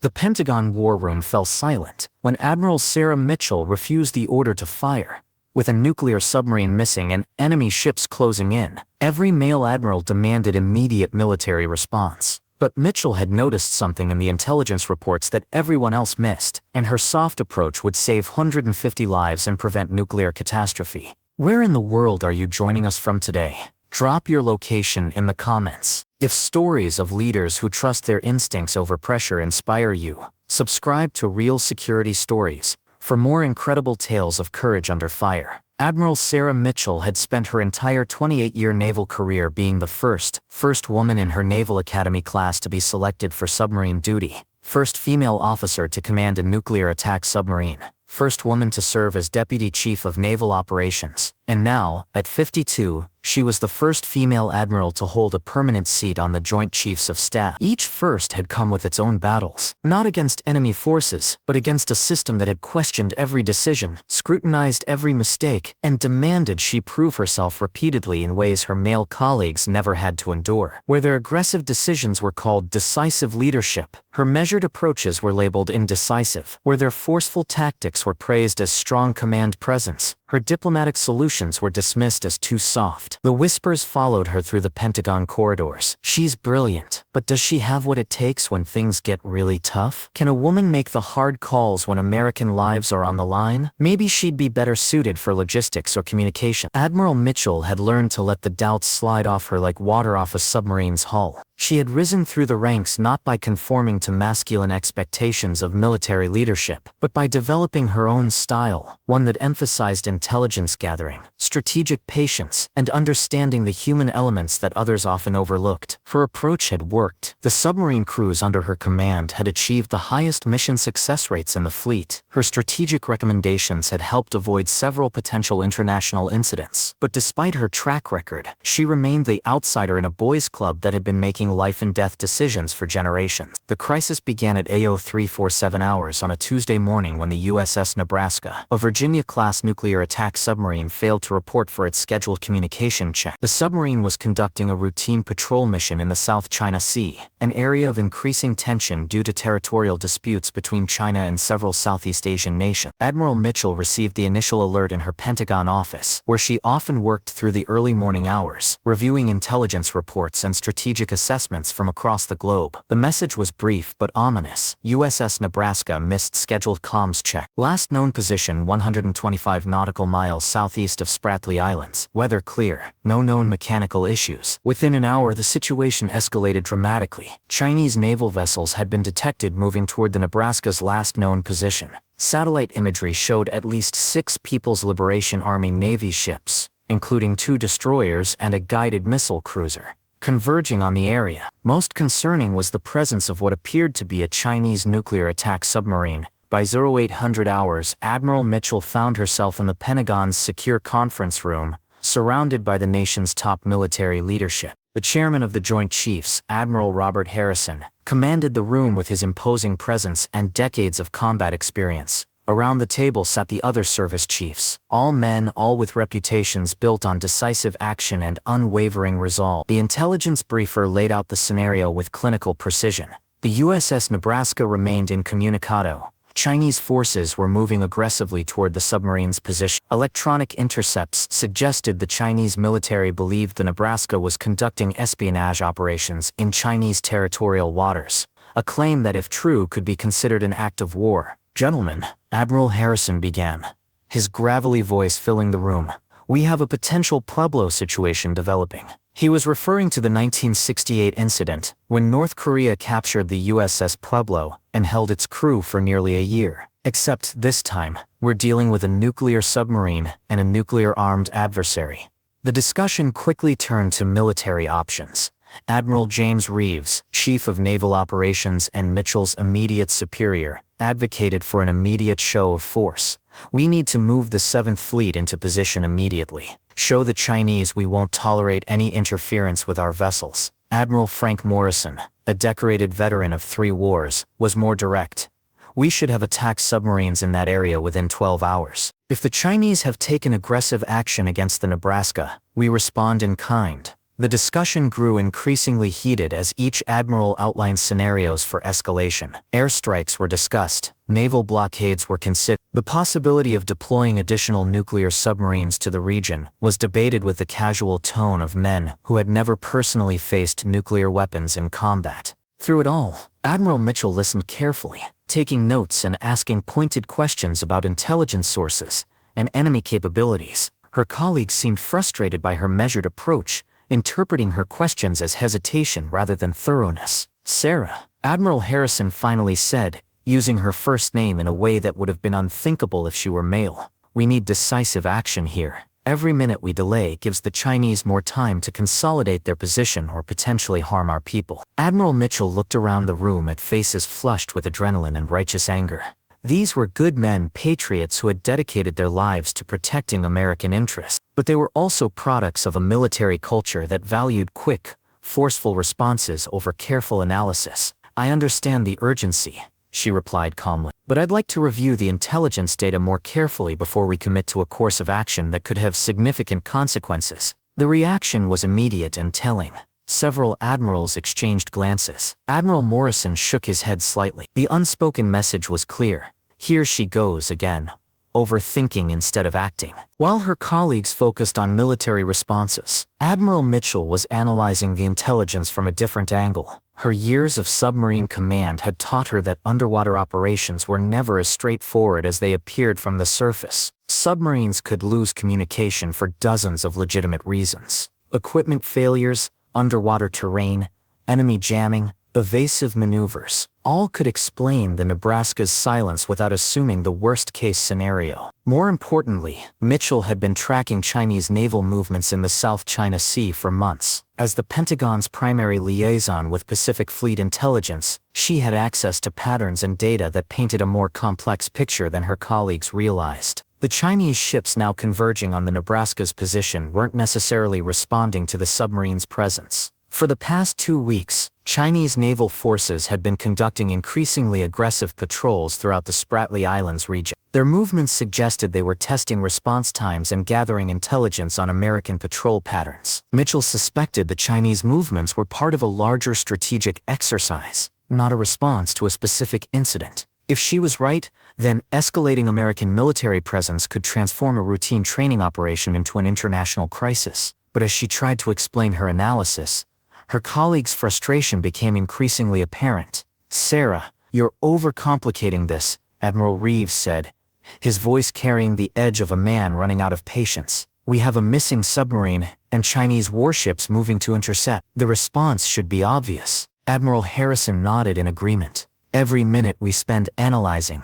The Pentagon war room fell silent when Admiral Sarah Mitchell refused the order to fire. With a nuclear submarine missing and enemy ships closing in, every male admiral demanded immediate military response. But Mitchell had noticed something in the intelligence reports that everyone else missed, and her soft approach would save 150 lives and prevent nuclear catastrophe. Where in the world are you joining us from today? Drop your location in the comments. If stories of leaders who trust their instincts over pressure inspire you, subscribe to Real Security Stories for more incredible tales of courage under fire. Admiral Sarah Mitchell had spent her entire 28-year naval career being the first woman in her Naval Academy class to be selected for submarine duty, first female officer to command a nuclear attack submarine, first woman to serve as Deputy Chief of Naval Operations, and now, at 52, she was the first female admiral to hold a permanent seat on the Joint Chiefs of Staff. Each first had come with its own battles, not against enemy forces, but against a system that had questioned every decision, scrutinized every mistake, and demanded she prove herself repeatedly in ways her male colleagues never had to endure. Where their aggressive decisions were called decisive leadership, her measured approaches were labeled indecisive. Where their forceful tactics were praised as strong command presence, her diplomatic solutions were dismissed as too soft. The whispers followed her through the Pentagon corridors. She's brilliant, but does she have what it takes when things get really tough? Can a woman make the hard calls when American lives are on the line? Maybe she'd be better suited for logistics or communication. Admiral Mitchell had learned to let the doubts slide off her like water off a submarine's hull. She had risen through the ranks not by conforming to masculine expectations of military leadership, but by developing her own style, one that emphasized intelligence gathering, strategic patience, and understanding the human elements that others often overlooked. Her approach had worked. The submarine crews under her command had achieved the highest mission success rates in the fleet. Her strategic recommendations had helped avoid several potential international incidents. But despite her track record, she remained the outsider in a boys' club that had been making life-and-death decisions for generations. The crisis began at AO 347 hours on a Tuesday morning when the USS Nebraska, a Virginia-class nuclear attack submarine, failed to report for its scheduled communication check. The submarine was conducting a routine patrol mission in the South China Sea, an area of increasing tension due to territorial disputes between China and several Southeast Asian nations. Admiral Mitchell received the initial alert in her Pentagon office, where she often worked through the early morning hours, reviewing intelligence reports and strategic assessments from across the globe. The message was brief but ominous. USS Nebraska missed scheduled comms check. Last known position 125 nautical miles southeast of Spratly Islands. Weather clear. No known mechanical issues. Within an hour, the situation escalated dramatically. Chinese naval vessels had been detected moving toward the Nebraska's last known position. Satellite imagery showed at least 6 People's Liberation Army Navy ships, including 2 destroyers and a guided missile cruiser, converging on the area. Most concerning was the presence of what appeared to be a Chinese nuclear attack submarine. By 0800 hours, Admiral Mitchell found herself in the Pentagon's secure conference room, surrounded by the nation's top military leadership. The chairman of the Joint Chiefs, Admiral Robert Harrison, commanded the room with his imposing presence and decades of combat experience. Around the table sat the other service chiefs, all men, all with reputations built on decisive action and unwavering resolve. The intelligence briefer laid out the scenario with clinical precision. The USS Nebraska remained incommunicado. Chinese forces were moving aggressively toward the submarine's position. Electronic intercepts suggested the Chinese military believed the Nebraska was conducting espionage operations in Chinese territorial waters, a claim that, if true, could be considered an act of war. "Gentlemen," Admiral Harrison began, his gravelly voice filling the room, "we have a potential Pueblo situation developing." He was referring to the 1968 incident, when North Korea captured the USS Pueblo and held its crew for nearly a year. Except this time, we're dealing with a nuclear submarine and a nuclear-armed adversary. The discussion quickly turned to military options. Admiral James Reeves, Chief of Naval Operations and Mitchell's immediate superior, advocated for an immediate show of force. "We need to move the 7th Fleet into position immediately. Show the Chinese we won't tolerate any interference with our vessels." Admiral Frank Morrison, a decorated veteran of 3 wars, was more direct. "We should have attacked submarines in that area within 12 hours. If the Chinese have taken aggressive action against the Nebraska, we respond in kind. The discussion grew increasingly heated as each admiral outlined scenarios for escalation. Airstrikes were discussed, naval blockades were considered. The possibility of deploying additional nuclear submarines to the region was debated with the casual tone of men who had never personally faced nuclear weapons in combat. Through it all, Admiral Mitchell listened carefully, taking notes and asking pointed questions about intelligence sources and enemy capabilities. Her colleagues seemed frustrated by her measured approach, interpreting her questions as hesitation rather than thoroughness. "Sarah," Admiral Harrison finally said, using her first name in a way that would have been unthinkable if she were male, "we need decisive action here. Every minute we delay gives the Chinese more time to consolidate their position or potentially harm our people." Admiral Mitchell looked around the room at faces flushed with adrenaline and righteous anger. These were good men, patriots who had dedicated their lives to protecting American interests, but they were also products of a military culture that valued quick, forceful responses over careful analysis. "I understand the urgency," she replied calmly, "but I'd like to review the intelligence data more carefully before we commit to a course of action that could have significant consequences." The reaction was immediate and telling. Several admirals exchanged glances. Admiral Morrison shook his head slightly. The unspoken message was clear. Here she goes again, overthinking instead of acting. While her colleagues focused on military responses, Admiral Mitchell was analyzing the intelligence from a different angle. Her years of submarine command had taught her that underwater operations were never as straightforward as they appeared from the surface. Submarines could lose communication for dozens of legitimate reasons. Equipment failures, underwater terrain, enemy jamming, evasive maneuvers, all could explain the Nebraska's silence without assuming the worst-case scenario. More importantly, Mitchell had been tracking Chinese naval movements in the South China Sea for months. As the Pentagon's primary liaison with Pacific Fleet intelligence, she had access to patterns and data that painted a more complex picture than her colleagues realized. The Chinese ships now converging on the Nebraska's position weren't necessarily responding to the submarine's presence. For the past 2 weeks, Chinese naval forces had been conducting increasingly aggressive patrols throughout the Spratly Islands region. Their movements suggested they were testing response times and gathering intelligence on American patrol patterns. Mitchell suspected the Chinese movements were part of a larger strategic exercise, not a response to a specific incident. If she was right, then escalating American military presence could transform a routine training operation into an international crisis. But as she tried to explain her analysis, her colleagues' frustration became increasingly apparent. "Sarah, you're overcomplicating this," Admiral Reeves said, his voice carrying the edge of a man running out of patience. "We have a missing submarine and Chinese warships moving to intercept. The response should be obvious." Admiral Harrison nodded in agreement. "Every minute we spend analyzing,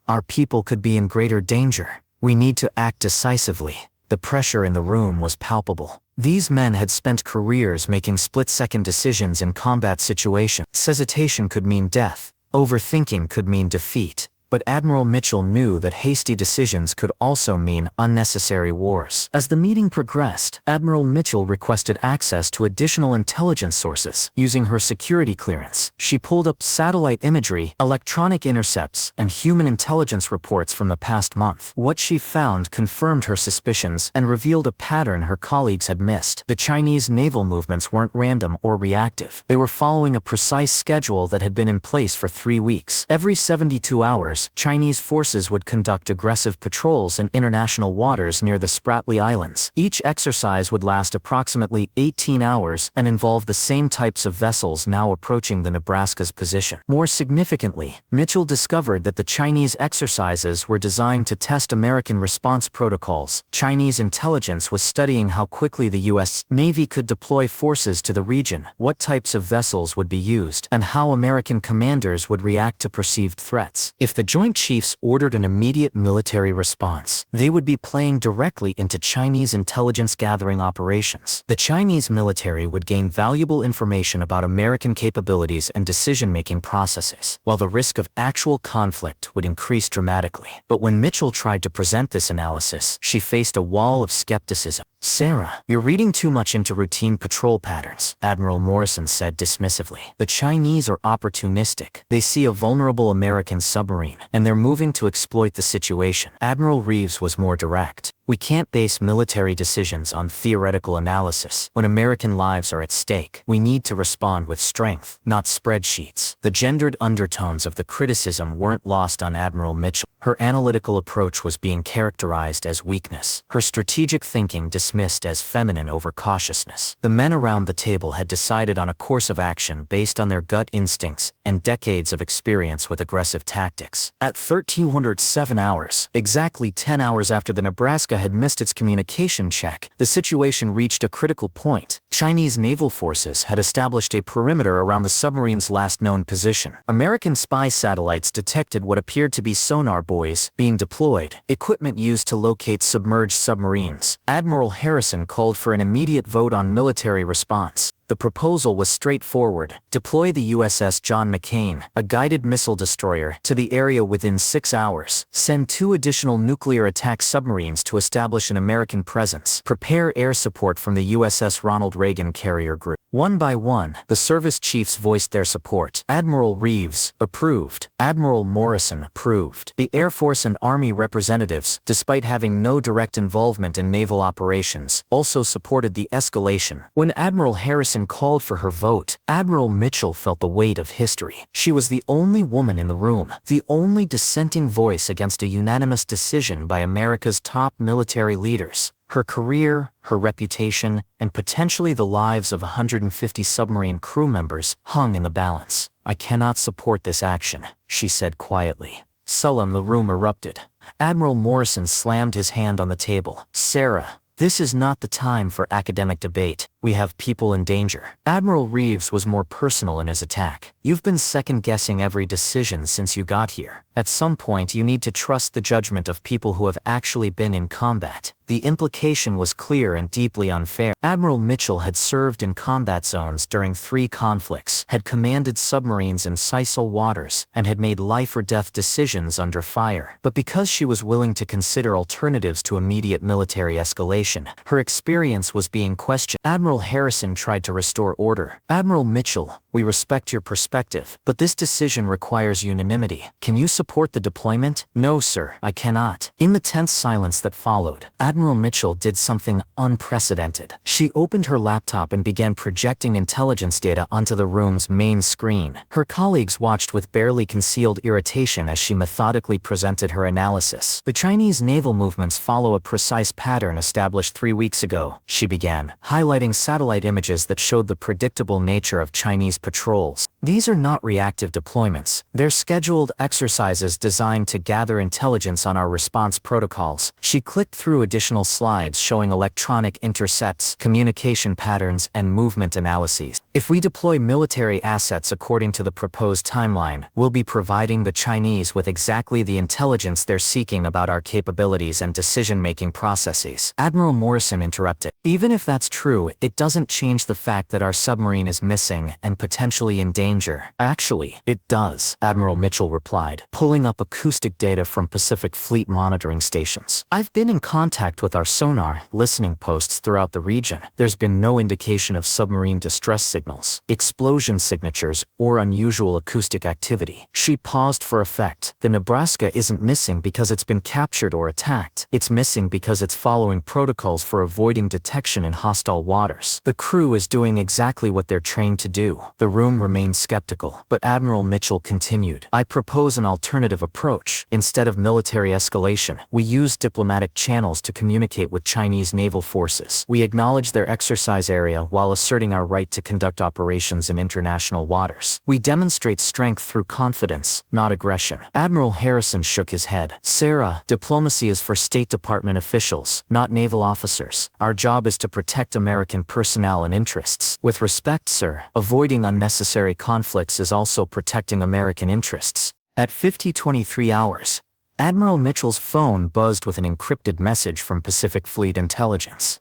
our people could be in greater danger. We need to act decisively." The pressure in the room was palpable. These men had spent careers making split-second decisions in combat situations. Hesitation could mean death. Overthinking could mean defeat. But Admiral Mitchell knew that hasty decisions could also mean unnecessary wars. As the meeting progressed, Admiral Mitchell requested access to additional intelligence sources. Using her security clearance, she pulled up satellite imagery, electronic intercepts, and human intelligence reports from the past month. What she found confirmed her suspicions and revealed a pattern her colleagues had missed. The Chinese naval movements weren't random or reactive. They were following a precise schedule that had been in place for 3 weeks. Every 72 hours, Chinese forces would conduct aggressive patrols in international waters near the Spratly Islands. Each exercise would last approximately 18 hours and involve the same types of vessels now approaching the Nebraska's position. More significantly, Mitchell discovered that the Chinese exercises were designed to test American response protocols. Chinese intelligence was studying how quickly the U.S. Navy could deploy forces to the region, what types of vessels would be used, and how American commanders would react to perceived threats. If the Joint Chiefs ordered an immediate military response, they would be playing directly into Chinese intelligence gathering operations. The Chinese military would gain valuable information about American capabilities and decision-making processes, while the risk of actual conflict would increase dramatically. But when Mitchell tried to present this analysis, she faced a wall of skepticism. "Sarah, you're reading too much into routine patrol patterns," Admiral Morrison said dismissively. "The Chinese are opportunistic. They see a vulnerable American submarine, submarine, and they're moving to exploit the situation. Admiral Reeves was more direct. We can't base military decisions on theoretical analysis. When American lives are at stake, we need to respond with strength, not spreadsheets. The gendered undertones of the criticism weren't lost on Admiral Mitchell. Her analytical approach was being characterized as weakness, her strategic thinking dismissed as feminine overcautiousness. The men around the table had decided on a course of action based on their gut instincts and decades of experience with aggressive tactics. At 1307 hours, exactly 10 hours after the Nebraska had missed its communication check, the situation reached a critical point. Chinese naval forces had established a perimeter around the submarine's last known position. American spy satellites detected what appeared to be sonar buoys being deployed, equipment used to locate submerged submarines. Admiral Harrison called for an immediate vote on military response. The proposal was straightforward. Deploy the USS John McCain, a guided missile destroyer, to the area within 6 hours. Send 2 additional nuclear attack submarines to establish an American presence. Prepare air support from the USS Ronald Reagan carrier group. One by one, the service chiefs voiced their support. Admiral Reeves approved. Admiral Morrison approved. The Air Force and Army representatives, despite having no direct involvement in naval operations, also supported the escalation. When Admiral Harrison called for her vote, Admiral Mitchell felt the weight of history. She was the only woman in the room, the only dissenting voice against a unanimous decision by America's top military leaders. Her career, her reputation, and potentially the lives of 150 submarine crew members hung in the balance. I cannot support this action, she said quietly. Sullen, the room erupted. Admiral Morrison slammed his hand on the table. Sarah, this is not the time for academic debate. We have people in danger. Admiral Reeves was more personal in his attack. You've been second-guessing every decision since you got here. At some point you need to trust the judgment of people who have actually been in combat. The implication was clear and deeply unfair. Admiral Mitchell had served in combat zones during 3 conflicts, had commanded submarines in Sicel waters, and had made life-or-death decisions under fire. But because she was willing to consider alternatives to immediate military escalation, her experience was being questioned. Admiral Harrison tried to restore order. Admiral Mitchell, we respect your perspective, but this decision requires unanimity. Can you support the deployment? No, sir, I cannot. In the tense silence that followed, Admiral Mitchell did something unprecedented. She opened her laptop and began projecting intelligence data onto the room's main screen. Her colleagues watched with barely concealed irritation as she methodically presented her analysis. The Chinese naval movements follow a precise pattern established 3 weeks ago, she began, highlighting satellite images that showed the predictable nature of Chinese patrols. These are not reactive deployments. They're scheduled exercises designed to gather intelligence on our response protocols. She clicked through additional slides showing electronic intercepts, communication patterns, and movement analyses. If we deploy military assets according to the proposed timeline, we'll be providing the Chinese with exactly the intelligence they're seeking about our capabilities and decision-making processes. Admiral Morrison interrupted. Even if that's true, it doesn't change the fact that our submarine is missing and potentially in danger. Actually, it does, Admiral Mitchell replied, pulling up acoustic data from Pacific Fleet monitoring stations. I've been in contact with our sonar listening posts throughout the region. There's been no indication of submarine distress signals, explosion signatures, or unusual acoustic activity. She paused for effect. The Nebraska isn't missing because it's been captured or attacked. It's missing because it's following protocols for avoiding detection in hostile waters. The crew is doing exactly what they're trained to do. The room remained skeptical, but Admiral Mitchell continued. I propose an alternative approach. Instead of military escalation, we use diplomatic channels to communicate with Chinese naval forces. We acknowledge their exercise area while asserting our right to conduct operations in international waters. We demonstrate strength through confidence, not aggression. Admiral Harrison shook his head. Sarah, diplomacy is for State Department officials, not naval officers. Our job is to protect American personnel and interests. With respect, sir, avoiding unnecessary conflicts is also protecting American interests. At 23 hours, Admiral Mitchell's phone buzzed with an encrypted message from Pacific Fleet Intelligence.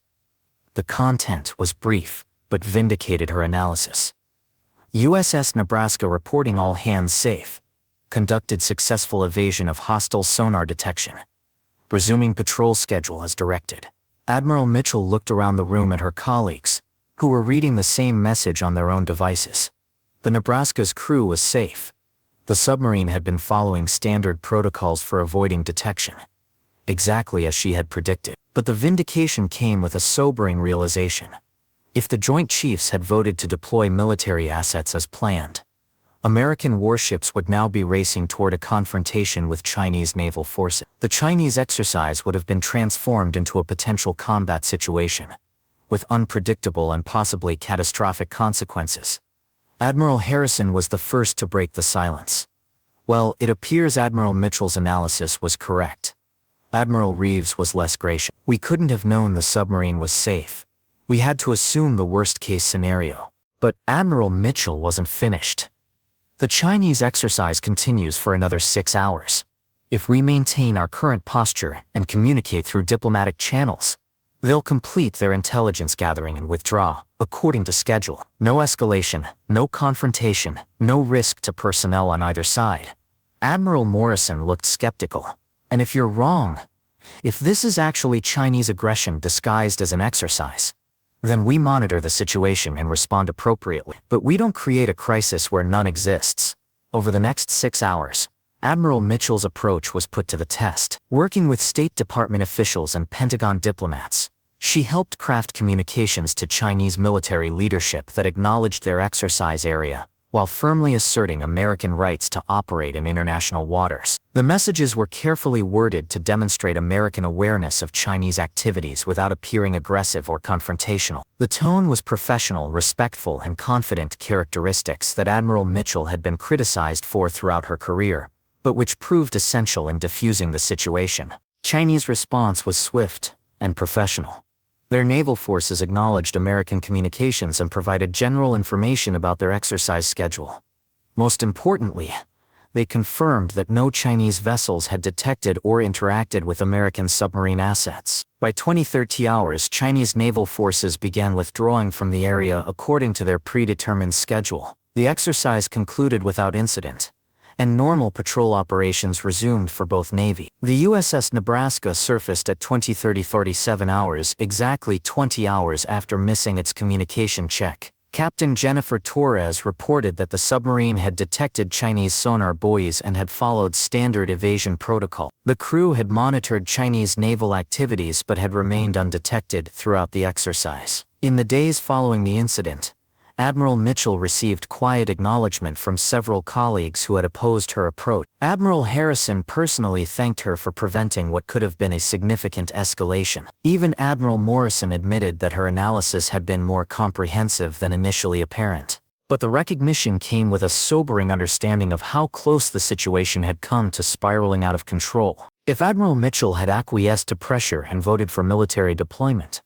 The content was brief, but vindicated her analysis. USS Nebraska reporting all hands safe. Conducted successful evasion of hostile sonar detection. Resuming patrol schedule as directed. Admiral Mitchell looked around the room at her colleagues, who were reading the same message on their own devices. The Nebraska's crew was safe. The submarine had been following standard protocols for avoiding detection, exactly as she had predicted. But the vindication came with a sobering realization. If the Joint Chiefs had voted to deploy military assets as planned, American warships would now be racing toward a confrontation with Chinese naval forces. The Chinese exercise would have been transformed into a potential combat situation, with unpredictable and possibly catastrophic consequences. Admiral Harrison was the first to break the silence. Well, it appears Admiral Mitchell's analysis was correct. Admiral Reeves was less gracious. We couldn't have known the submarine was safe. We had to assume the worst-case scenario. But Admiral Mitchell wasn't finished. The Chinese exercise continues for another 6 hours. If we maintain our current posture and communicate through diplomatic channels, they'll complete their intelligence gathering and withdraw, according to schedule. No escalation, no confrontation, no risk to personnel on either side. Admiral Morrison looked skeptical. And if you're wrong, if this is actually Chinese aggression disguised as an exercise, then we monitor the situation and respond appropriately. But we don't create a crisis where none exists. Over the next 6 hours, Admiral Mitchell's approach was put to the test. Working with State Department officials and Pentagon diplomats, she helped craft communications to Chinese military leadership that acknowledged their exercise area, while firmly asserting American rights to operate in international waters. The messages were carefully worded to demonstrate American awareness of Chinese activities without appearing aggressive or confrontational. The tone was professional, respectful, and confident, characteristics that Admiral Mitchell had been criticized for throughout her career, but which proved essential in diffusing the situation. Chinese response was swift and professional. Their naval forces acknowledged American communications and provided general information about their exercise schedule. Most importantly, they confirmed that no Chinese vessels had detected or interacted with American submarine assets. By 2030 hours, Chinese naval forces began withdrawing from the area according to their predetermined schedule. The exercise concluded without incident, and normal patrol operations resumed for both Navy. The USS Nebraska surfaced at 20:37 hours, exactly 20 hours after missing its communication check. Captain Jennifer Torres reported that the submarine had detected Chinese sonar buoys and had followed standard evasion protocol. The crew had monitored Chinese naval activities but had remained undetected throughout the exercise. In the days following the incident, Admiral Mitchell received quiet acknowledgement from several colleagues who had opposed her approach. Admiral Harrison personally thanked her for preventing what could have been a significant escalation. Even Admiral Morrison admitted that her analysis had been more comprehensive than initially apparent. But the recognition came with a sobering understanding of how close the situation had come to spiraling out of control. If Admiral Mitchell had acquiesced to pressure and voted for military deployment,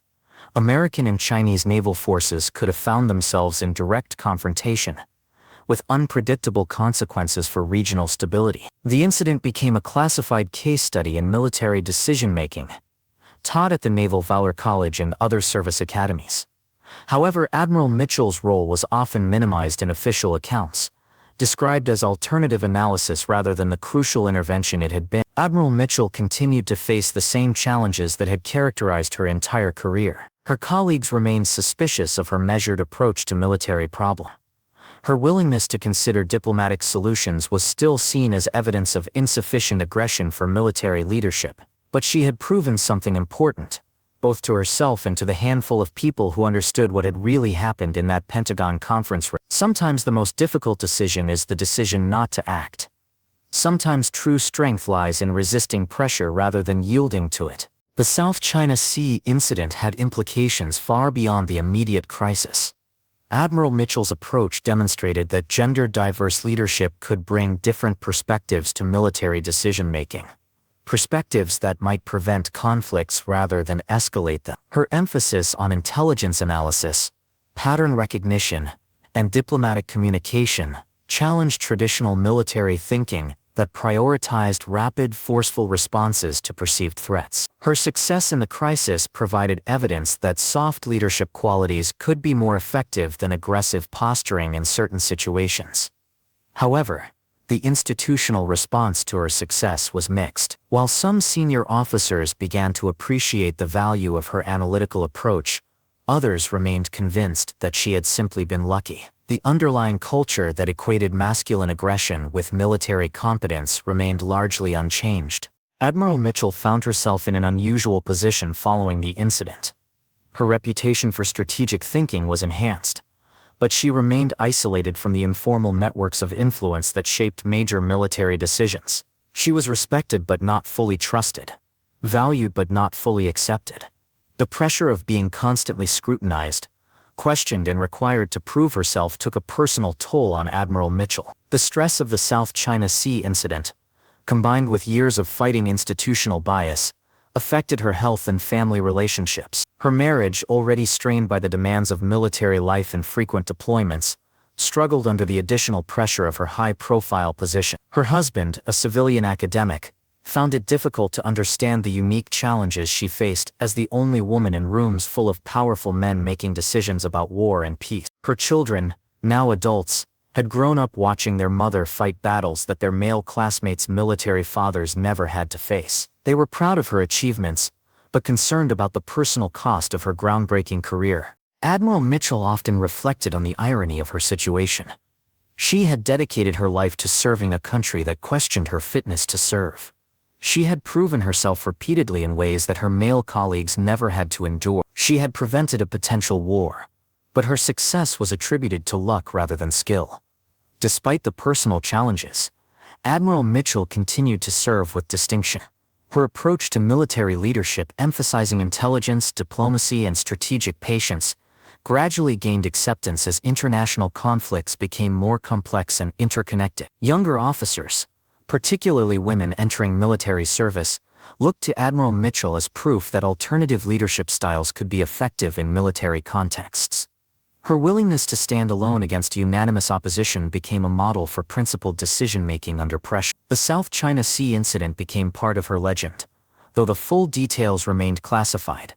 American and Chinese naval forces could have found themselves in direct confrontation, with unpredictable consequences for regional stability. The incident became a classified case study in military decision-making, taught at the Naval Valor College and other service academies. However, Admiral Mitchell's role was often minimized in official accounts, described as alternative analysis rather than the crucial intervention it had been. Admiral Mitchell continued to face the same challenges that had characterized her entire career. Her colleagues remained suspicious of her measured approach to military problem. Her willingness to consider diplomatic solutions was still seen as evidence of insufficient aggression for military leadership, but she had proven something important, both to herself and to the handful of people who understood what had really happened in that Pentagon conference room. Sometimes the most difficult decision is the decision not to act. Sometimes true strength lies in resisting pressure rather than yielding to it. The South China Sea incident had implications far beyond the immediate crisis. Admiral Mitchell's approach demonstrated that gender-diverse leadership could bring different perspectives to military decision-making, perspectives that might prevent conflicts rather than escalate them. Her emphasis on intelligence analysis, pattern recognition, and diplomatic communication challenged traditional military thinking that prioritized rapid, forceful responses to perceived threats. Her success in the crisis provided evidence that soft leadership qualities could be more effective than aggressive posturing in certain situations. However, the institutional response to her success was mixed. While some senior officers began to appreciate the value of her analytical approach, others remained convinced that she had simply been lucky. The underlying culture that equated masculine aggression with military competence remained largely unchanged. Admiral Mitchell found herself in an unusual position following the incident. Her reputation for strategic thinking was enhanced, but she remained isolated from the informal networks of influence that shaped major military decisions. She was respected but not fully trusted, valued but not fully accepted. The pressure of being constantly scrutinized, questioned and required to prove herself took a personal toll on Admiral Mitchell. The stress of the South China Sea incident, combined with years of fighting institutional bias, affected her health and family relationships. Her marriage, already strained by the demands of military life and frequent deployments, struggled under the additional pressure of her high-profile position. Her husband, a civilian academic, found it difficult to understand the unique challenges she faced as the only woman in rooms full of powerful men making decisions about war and peace. Her children, now adults, had grown up watching their mother fight battles that their male classmates' military fathers never had to face. They were proud of her achievements, but concerned about the personal cost of her groundbreaking career. Admiral Mitchell often reflected on the irony of her situation. She had dedicated her life to serving a country that questioned her fitness to serve. She had proven herself repeatedly in ways that her male colleagues never had to endure. She had prevented a potential war, but her success was attributed to luck rather than skill. Despite the personal challenges, Admiral Mitchell continued to serve with distinction. Her approach to military leadership, emphasizing intelligence, diplomacy, and strategic patience, gradually gained acceptance as international conflicts became more complex and interconnected. Younger officers, particularly women entering military service, looked to Admiral Mitchell as proof that alternative leadership styles could be effective in military contexts. Her willingness to stand alone against unanimous opposition became a model for principled decision-making under pressure. The South China Sea incident became part of her legend, though the full details remained classified.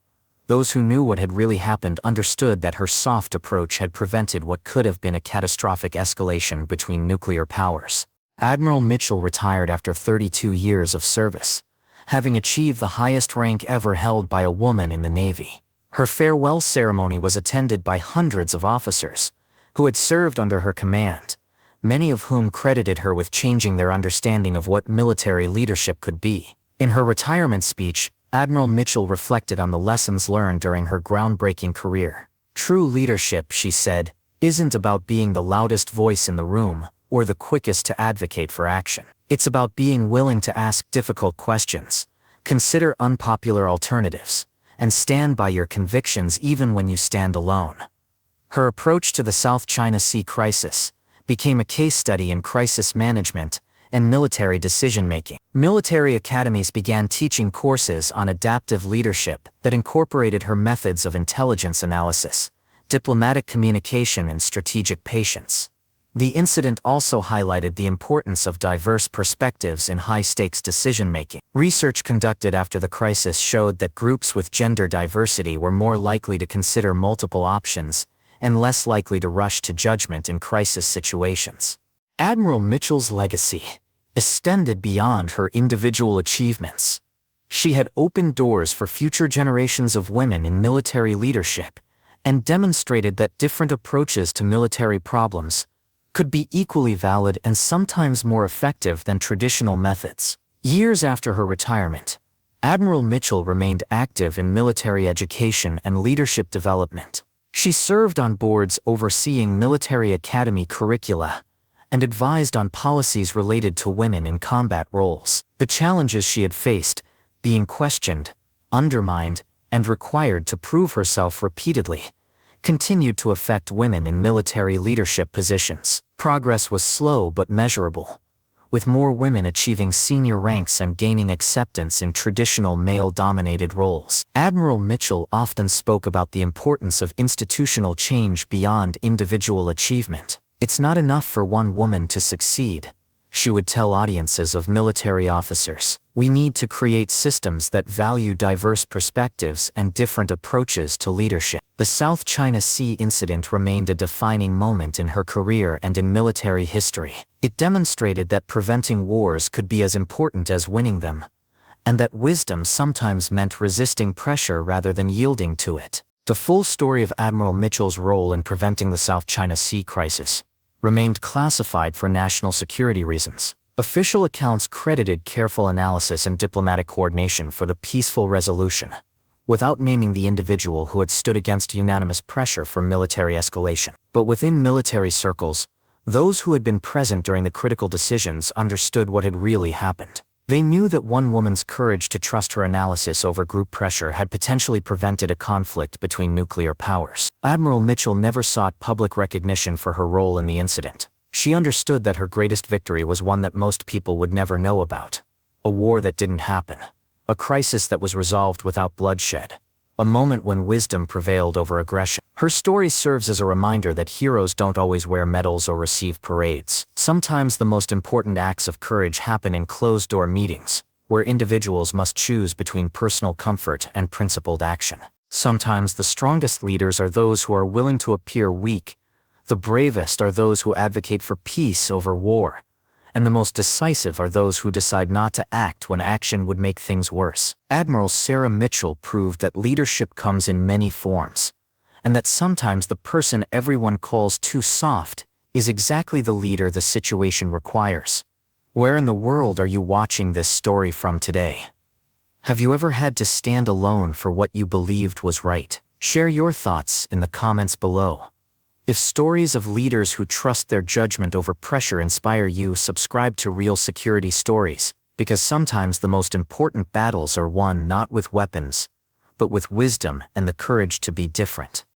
Those who knew what had really happened understood that her soft approach had prevented what could have been a catastrophic escalation between nuclear powers. Admiral Mitchell retired after 32 years of service, having achieved the highest rank ever held by a woman in the Navy. Her farewell ceremony was attended by hundreds of officers who had served under her command, many of whom credited her with changing their understanding of what military leadership could be. In her retirement speech, Admiral Mitchell reflected on the lessons learned during her groundbreaking career. True leadership, she said, isn't about being the loudest voice in the room or the quickest to advocate for action. It's about being willing to ask difficult questions, consider unpopular alternatives, and stand by your convictions even when you stand alone. Her approach to the South China Sea crisis became a case study in crisis management and military decision-making. Military academies began teaching courses on adaptive leadership that incorporated her methods of intelligence analysis, diplomatic communication, and strategic patience. The incident also highlighted the importance of diverse perspectives in high-stakes decision-making. Research conducted after the crisis showed that groups with gender diversity were more likely to consider multiple options and less likely to rush to judgment in crisis situations. Admiral Mitchell's legacy extended beyond her individual achievements. She had opened doors for future generations of women in military leadership and demonstrated that different approaches to military problems could be equally valid and sometimes more effective than traditional methods. Years after her retirement, Admiral Mitchell remained active in military education and leadership development. She served on boards overseeing military academy curricula and advised on policies related to women in combat roles. The challenges she had faced, being questioned, undermined, and required to prove herself repeatedly, continued to affect women in military leadership positions. Progress was slow but measurable, with more women achieving senior ranks and gaining acceptance in traditional male-dominated roles. Admiral Mitchell often spoke about the importance of institutional change beyond individual achievement. It's not enough for one woman to succeed, she would tell audiences of military officers. We need to create systems that value diverse perspectives and different approaches to leadership. The South China Sea incident remained a defining moment in her career and in military history. It demonstrated that preventing wars could be as important as winning them, and that wisdom sometimes meant resisting pressure rather than yielding to it. The full story of Admiral Mitchell's role in preventing the South China Sea crisis remained classified for national security reasons. Official accounts credited careful analysis and diplomatic coordination for the peaceful resolution, without naming the individual who had stood against unanimous pressure for military escalation. But within military circles, those who had been present during the critical decisions understood what had really happened. They knew that one woman's courage to trust her analysis over group pressure had potentially prevented a conflict between nuclear powers. Admiral Mitchell never sought public recognition for her role in the incident. She understood that her greatest victory was one that most people would never know about. A war that didn't happen. A crisis that was resolved without bloodshed. A moment when wisdom prevailed over aggression. Her story serves as a reminder that heroes don't always wear medals or receive parades. Sometimes the most important acts of courage happen in closed-door meetings, where individuals must choose between personal comfort and principled action. Sometimes the strongest leaders are those who are willing to appear weak. The bravest are those who advocate for peace over war, and the most decisive are those who decide not to act when action would make things worse. Admiral Sarah Mitchell proved that leadership comes in many forms, and that sometimes the person everyone calls too soft is exactly the leader the situation requires. Where in the world are you watching this story from today? Have you ever had to stand alone for what you believed was right? Share your thoughts in the comments below. If stories of leaders who trust their judgment over pressure inspire you, subscribe to Real Security Stories, because sometimes the most important battles are won not with weapons, but with wisdom and the courage to be different.